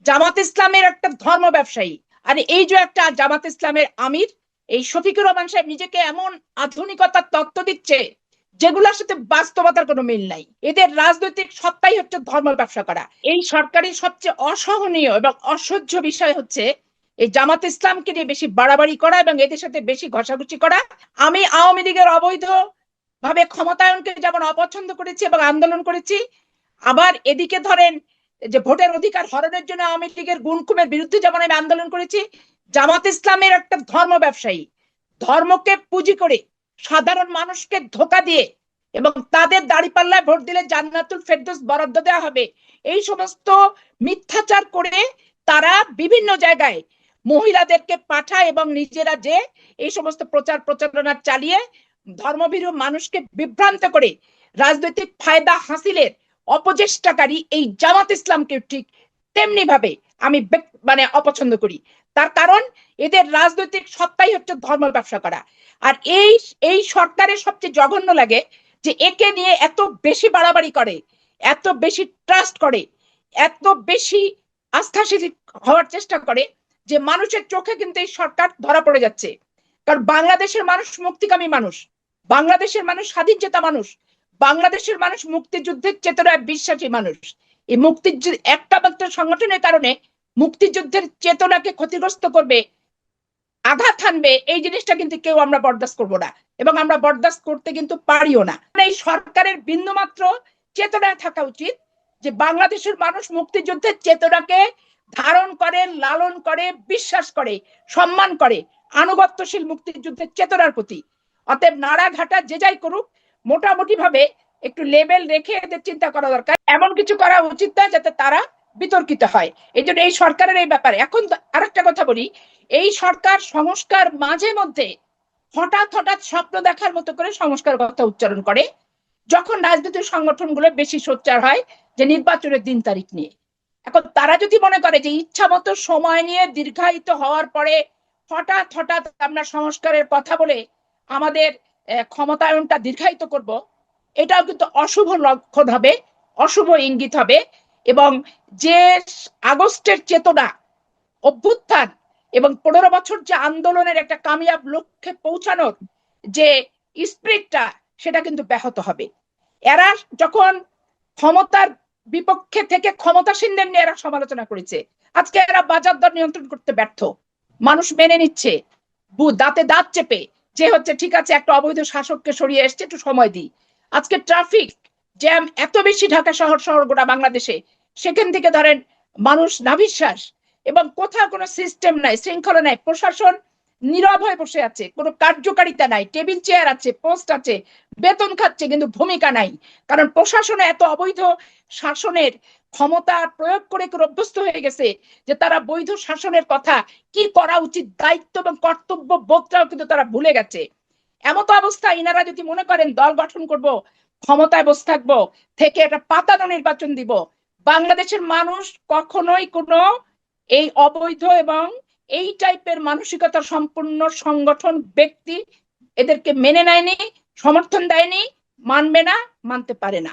জামাত ইসলামের একটা ধর্ম ব্যবসায়ী। আর এই যে একটা জামাত ইসলামের আমির, এই শফিকুর রহমান সাহেব নিজেকে এমন আধুনিকতার তত্ত্ব দিচ্ছে যেগুলোর সাথে বাস্তবতার কোনো মিল নাই। এদের রাজনৈতিক সত্তাই হচ্ছে ধর্ম ব্যবসা করা। এই সরকারের সবচেয়ে অসহনীয় এবং অসহ্য বিষয় হচ্ছে এই জামাত ইসলামকে নিয়ে বেশি বাড়াবাড়ি করা এবং এদের সাথে বেশি ঘষাঘষি করা। আমি আওয়ামী লীগের অবৈধ ভাবে ক্ষমতায়নকে যেমন অপছন্দ করেছি এবং আন্দোলন করেছি, আবার এদিকে ধরেন যে ভোটের অধিকার হরণের জন্য আওয়ামী লীগের গুনকুমের বিরুদ্ধে যেমন আমি আন্দোলন করেছি, জামাত ইসলামের একটা ধর্ম ব্যবসায়ী, ধর্মকে পুঁজি করে সাধারণ মানুষকে ধোকা দিয়ে এবং তাদের দাঁড়িপাল্লায় ভোট দিলে জান্নাতুল ফেরদৌস বরাদ্দ দেওয়া হবে, এই সমস্ত মিথ্যাচার করে তারা বিভিন্ন জায়গায় মহিলাদেরকে পাঠায় এবং নিজেরা যে এই সমস্ত প্রচার প্রচারণা চালিয়ে ধর্মভীরু মানুষকে বিভ্রান্ত করে রাজনৈতিক ফায়দা হাসিলের অপচেষ্টাকারী এই জামাত ইসলামকে ঠিক তেমনি ভাবে আমি অপছন্দ করি। তার কারণ এদের রাজনৈতিক সত্তাই হচ্ছে ধর্ম ব্যবসা করা। আর এই সরকারের সবচেয়ে জঘন্য লাগে যে একে নিয়ে এত বেশি বাড়াবাড়ি করে, এত বেশি ট্রাস্ট করে, এত বেশি আস্থাশীল হওয়ার চেষ্টা করে যে মানুষের চোখে কিন্তু এই সরকার ধরা পড়ে যাচ্ছে। কারণ বাংলাদেশের মানুষ মুক্তিকামী মানুষ, বাংলাদেশের মানুষ স্বাধীন চেতা মানুষ, বাংলাদেশের মানুষ মুক্তিযুদ্ধের চেতনায় বিশ্বাসী মানুষ। এই মুক্তিযুদ্ধ একটা মাত্র সংগঠনের কারণে মুক্তিযুদ্ধের চেতনাকে ক্ষতিগ্রস্ত করবে, আঘাত হানবে, এই জিনিসটা কিন্তু কেউ আমরা বরদাস্ত করবো না এবং আমরা বরদাস্ত করতে কিন্তু পারিও না। এই সরকারের বিন্দুমাত্র চেতনায় থাকা উচিত যে বাংলাদেশের মানুষ মুক্তিযুদ্ধের চেতনাকে ধারণ করে, লালন করে, বিশ্বাস করে, সম্মান করে, আনুগত্যশীল মুক্তিযুদ্ধের চেতনার প্রতি। অতএব নাড়াঘাটা যে যাই করুক, মোটামুটি ভাবে একটু লেভেল রেখে এদের চিন্তা করা দরকার। এমন কিছু করা উচিত না যাতে তারা বিতর্কিত হয়। এই জন্য এই সরকারের এই ব্যাপারে এখন আরেকটা কথা বলি, এই সরকার সংস্কার মাঝে মধ্যে হঠাৎ হঠাৎ স্বপ্ন দেখার মতো করে সংস্কার কথা উচ্চারণ করে যখন রাজনৈতিক সংগঠনগুলো বেশি সোচ্চার হয় যে নির্বাচনের দিন তারিখ নিয়ে। এখন তারা যদি মনে করে যে ইচ্ছা মতো সময় নিয়ে দীর্ঘায়িত হওয়ার পরে হঠাৎ হঠাৎ আমরা সংস্কারের কথা বলে আমাদের ক্ষমতায়নটা দীর্ঘায়িত করব, এটাও কিন্তু অশুভ লক্ষণ হবে, অশুভ ইঙ্গিত হবে। এবং যে আগস্টের চেতনা, অভ্যুত্থান এবং 15 বছর যে আন্দোলনের একটা কামিয়াব লক্ষ্যে পৌঁছানোর যে স্পিরিটটা, সেটা কিন্তু ব্যাহত হবে। এরা যখন ক্ষমতার বিপক্ষে থেকে ক্ষমতাসীনদের নিয়ে এরা সমালোচনা করেছে, আজকে এরা বাজার দর নিয়ন্ত্রণ করতে ব্যর্থ, মানুষ মেনে নিচ্ছে দাঁতে দাঁত চেপে যে হচ্ছে ঠিক আছে একটা অবৈধ শাসককে সরিয়ে এসছে, একটু সময় দিই। আজকে ট্রাফিক জ্যাম এত বেশি ঢাকা শহর গোটা বাংলাদেশে, সেখান থেকে ধরেন মানুষ নাভিশ্বাস এবং কোথাও কোনো সিস্টেম নাই, শৃঙ্খলা নাই, প্রশাসন নীরব হয়ে বসে আছে, কোনো কার্যকারিতা নাই, টেবিল চেয়ার আছে, পোস্ট আছে, বেতন খাচ্ছে কিন্তু ভূমিকা নাই। কারণ প্রশাসনে এত অবৈধ শাসনের ক্ষমতা প্রয়োগ করে অভ্যস্ত হয়ে গেছে যে তারা বৈধ শাসনের কথা, কি করা উচিত, দায়িত্ব এবং কর্তব্য বোধটাও কিন্তু তারা ভুলে গেছে। এমত অবস্থায় ইনারা যদি মনে করেন দল গঠন করব, ক্ষমতায় বসে থাকবো, থেকে একটা পাতানো নির্বাচন দিব, বাংলাদেশের মানুষ কখনোই কোনো এই অবৈধ এবং এই টাইপের মানসিকতা সম্পূর্ণ সংগঠন ব্যক্তি এদেরকে মেনে নেয়নি, সমর্থন দেয়নি, মানবে না, মানতে পারে না।